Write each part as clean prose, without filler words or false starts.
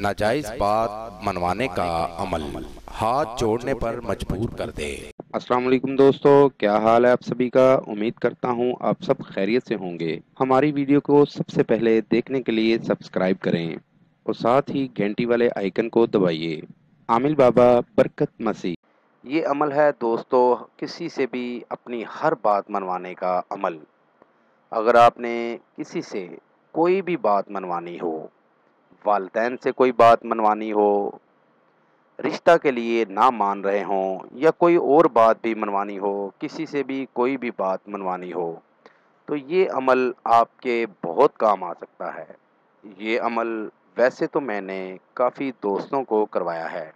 नाजायज बात मनवाने का अमल हाथ जोड़ने पर मजबूर कर दे। अस्सलाम वालेकुम दोस्तों, क्या हाल है आप सभी का। उम्मीद करता हूँ आप सब खैरियत से होंगे। हमारी वीडियो को सबसे पहले देखने के लिए सब्सक्राइब करें और साथ ही घंटी वाले आइकन को दबाइए। आमिल बाबा बरकत मसीह। ये अमल है दोस्तों किसी से भी अपनी हर बात मनवाने का अमल। अगर आपने किसी से कोई भी बात मनवानी हो, वालिदैन से कोई बात मनवानी हो, रिश्ता के लिए ना मान रहे हों या कोई और बात भी मनवानी हो, किसी से भी कोई भी बात मनवानी हो, तो ये अमल आपके बहुत काम आ सकता है। ये अमल वैसे तो मैंने काफ़ी दोस्तों को करवाया है,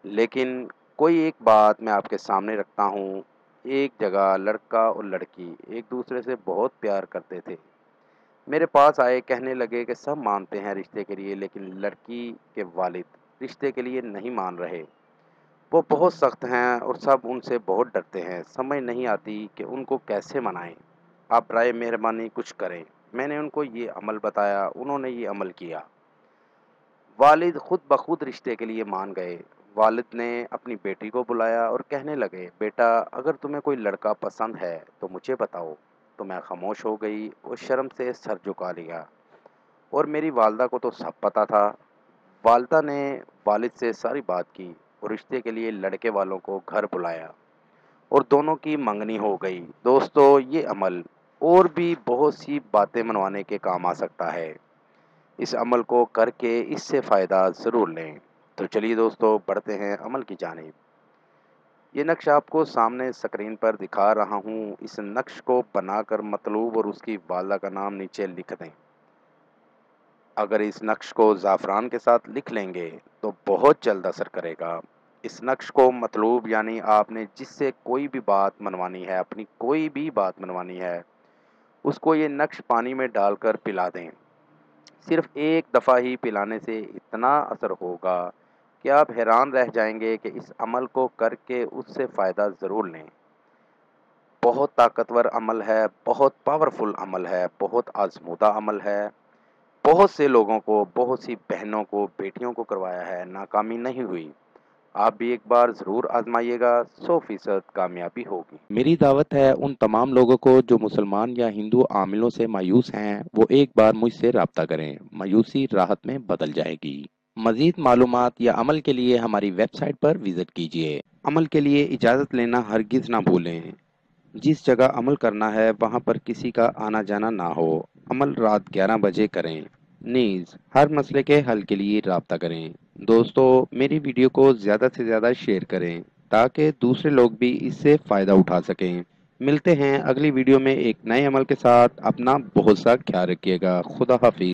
लेकिन कोई एक बात मैं आपके सामने रखता हूँ। एक जगह लड़का और लड़की एक दूसरे से बहुत प्यार करते थे। मेरे पास आए, कहने लगे कि सब मानते हैं रिश्ते के लिए, लेकिन लड़की के वालिद रिश्ते के लिए नहीं मान रहे। वो बहुत सख्त हैं और सब उनसे बहुत डरते हैं। समझ नहीं आती कि उनको कैसे मनाएं। आप बराए मेहरबानी कुछ करें। मैंने उनको ये अमल बताया, उन्होंने ये अमल किया। वालिद खुद ब खुद रिश्ते के लिए मान गए। वालिद ने अपनी बेटी को बुलाया और कहने लगे, बेटा अगर तुम्हें कोई लड़का पसंद है तो मुझे बताओ। तो मैं खामोश हो गई और शर्म से सर झुका लिया। और मेरी वालदा को तो सब पता था। वालदा ने वालिद से सारी बात की और रिश्ते के लिए लड़के वालों को घर बुलाया और दोनों की मंगनी हो गई। दोस्तों ये अमल और भी बहुत सी बातें मनवाने के काम आ सकता है। इस अमल को करके इससे फ़ायदा ज़रूर लें। तो चलिए दोस्तों बढ़ते हैं अमल की जानिब। ये नक्श आपको सामने स्क्रीन पर दिखा रहा हूँ। इस नक्श को बनाकर मतलूब और उसकी वालदा का नाम नीचे लिख दें। अगर इस नक्श को ज़ाफ़रान के साथ लिख लेंगे तो बहुत जल्द असर करेगा। इस नक्श को मतलूब यानी आपने जिससे कोई भी बात मनवानी है, अपनी कोई भी बात मनवानी है, उसको ये नक्श पानी में डालकर पिला दें। सिर्फ़ एक दफ़ा ही पिलाने से इतना असर होगा कि आप हैरान रह जाएंगे कि इस अमल को करके उससे फ़ायदा ज़रूर लें। बहुत ताकतवर अमल है, बहुत पावरफुल अमल है, बहुत आज़मूदा अमल है। बहुत से लोगों को, बहुत सी बहनों को, बेटियों को करवाया है, नाकामी नहीं हुई। आप भी एक बार ज़रूर आजमाइएगा, 100% कामयाबी होगी। मेरी दावत है उन तमाम लोगों को जो मुसलमान या हिंदू आमिलों से मायूस हैं, वो एक बार मुझसे रब्ता करें। मायूसी राहत में बदल जाएगी। मज़ीद मालूमात या अमल के लिए हमारी वेबसाइट पर विज़िट कीजिए। अमल के लिए इजाज़त लेना हरगिज़ ना भूलें। जिस जगह अमल करना है वहाँ पर किसी का आना जाना ना हो। अमल रात 11 बजे करें। नीज़ हर मसले के हल के लिए राब्ता करें। दोस्तों मेरी वीडियो को ज़्यादा से ज़्यादा शेयर करें ताकि दूसरे लोग भी इससे फ़ायदा उठा सकें। मिलते हैं अगली वीडियो में एक नए अमल के साथ। अपना बहुत सा ख्याल रखिएगा। खुदा हाफिज़।